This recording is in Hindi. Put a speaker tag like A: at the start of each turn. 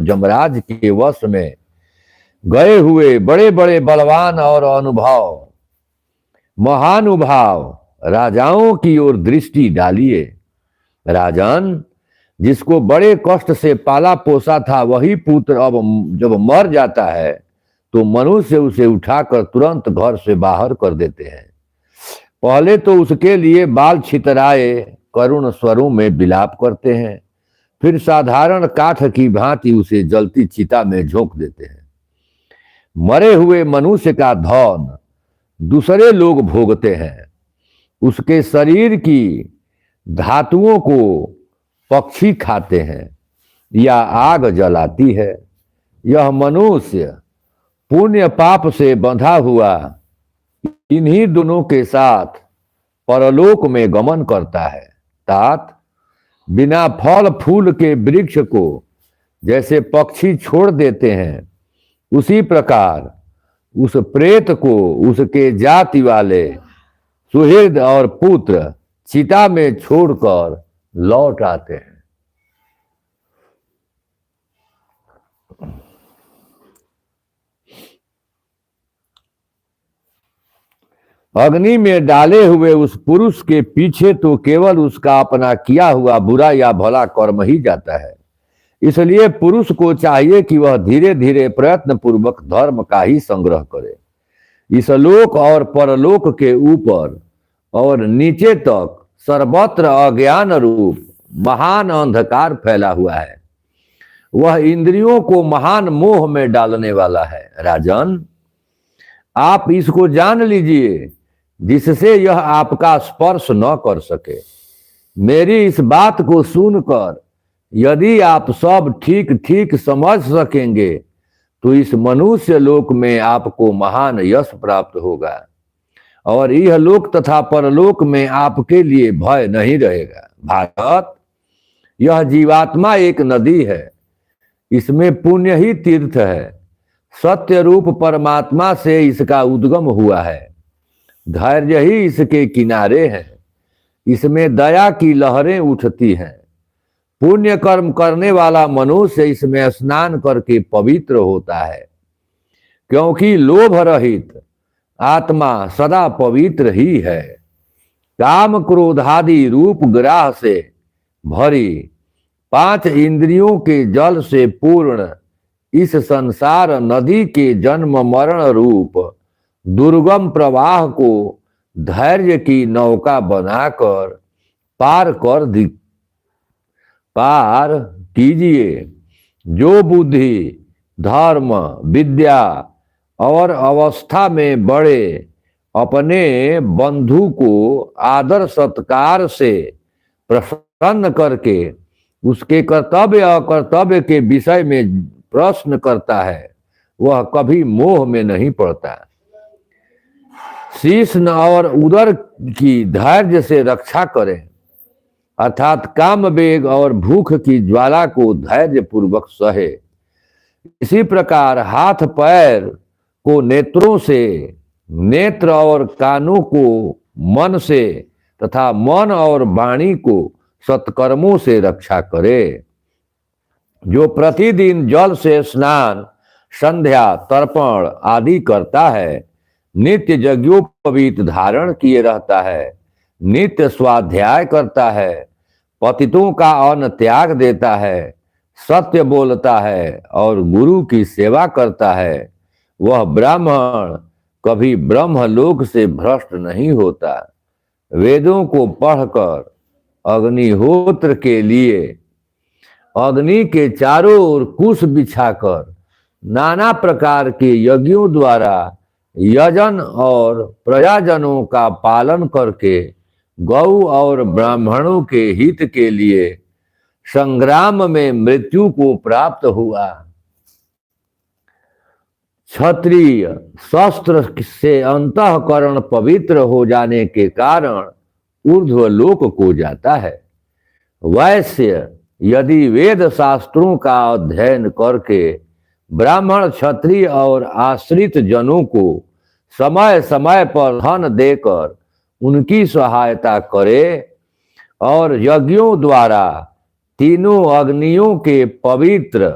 A: जमराज के वश में गए हुए बड़े बड़े बलवान और अनुभव महानुभाव राजाओं की ओर दृष्टि डालिए। राजन, जिसको बड़े कष्ट से पाला पोसा था वही पुत्र अब जब मर जाता है तो मनुष्य उसे उठाकर तुरंत घर से बाहर कर देते हैं। पहले तो उसके लिए बाल छितराए करुण स्वरों में विलाप करते हैं, फिर साधारण काठ की भांति उसे जलती चिता में झोंक देते हैं। मरे हुए मनुष्य का धन दूसरे लोग भोगते हैं, उसके शरीर की धातुओं को पक्षी खाते हैं या आग जलाती है। यह मनुष्य पुण्य पाप से बंधा हुआ इन्हीं दोनों के साथ परलोक में गमन करता है। तात, बिना फल फूल के वृक्ष को जैसे पक्षी छोड़ देते हैं, उसी प्रकार उस प्रेत को उसके जाति वाले सुहृद और पुत्र चिता में छोड़कर लौट आते हैं। अग्नि में डाले हुए उस पुरुष के पीछे तो केवल उसका अपना किया हुआ बुरा या भला कर्म ही जाता है। इसलिए पुरुष को चाहिए कि वह धीरे धीरे प्रयत्न पूर्वक धर्म का ही संग्रह करे। इस लोक और परलोक के ऊपर और नीचे तक सर्वत्र अज्ञान रूप महान अंधकार फैला हुआ है। वह इंद्रियों को महान मोह में डालने वाला है। राजन, आप इसको जान लीजिए जिससे यह आपका स्पर्श न कर सके। मेरी इस बात को सुनकर यदि आप सब ठीक ठीक समझ सकेंगे तो इस मनुष्य लोक में आपको महान यश प्राप्त होगा और यह लोक तथा परलोक में आपके लिए भय नहीं रहेगा। भारत, यह जीवात्मा एक नदी है, इसमें पुण्य ही तीर्थ है। सत्य रूप परमात्मा से इसका उद्गम हुआ है। धैर्य ही इसके किनारे है। इसमें दया की लहरें उठती हैं। पुण्य कर्म करने वाला मनुष्य इसमें स्नान करके पवित्र होता है, क्योंकि लोभ रहित आत्मा सदा पवित्र ही है। काम क्रोधादि रूप ग्राह से भरी 5 इंद्रियों के जल से पूर्ण इस संसार नदी के जन्म मरण रूप दुर्गम प्रवाह को धैर्य की नौका बनाकर पार कीजिए। जो बुद्धि, धर्म, विद्या और अवस्था में बड़े अपने बंधु को आदर सत्कार से प्रसन्न करके उसके कर्तव्य अकर्तव्य के विषय में प्रश्न करता है, वह कभी मोह में नहीं पड़ता। शीश और उदर की धैर्य से रक्षा करें, अर्थात काम वेग और भूख की ज्वाला को धैर्य पूर्वक सहे। इसी प्रकार हाथ पैर को नेत्रों से, नेत्र और कानों को मन से तथा मन और वाणी को सत्कर्मों से रक्षा करे। जो प्रतिदिन जल से स्नान, संध्या, तर्पण आदि करता है, नित्य यज्ञोपवीत धारण किए रहता है, नित्य स्वाध्याय करता है, पतितों का अन्न त्याग देता है, सत्य बोलता है और गुरु की सेवा करता है, वह ब्राह्मण कभी ब्रह्मलोक से भ्रष्ट नहीं होता। वेदों को पढ़कर अग्निहोत्र के लिए अग्नि के चारों ओर कुश बिछाकर नाना प्रकार के यज्ञों द्वारा यजन और प्रजाजनों का पालन करके गौ और ब्राह्मणों के हित के लिए संग्राम में मृत्यु को प्राप्त हुआ। क्षत्रिय शस्त्र से अंतःकरण पवित्र हो जाने के कारण ऊर्ध्वलोक को जाता है। वैश्य यदि वेद शास्त्रों का अध्ययन करके ब्राह्मण, क्षत्रिय और आश्रित जनों को समय समय पर धन देकर उनकी सहायता करे और यज्ञों द्वारा तीनों अग्नियों के पवित्र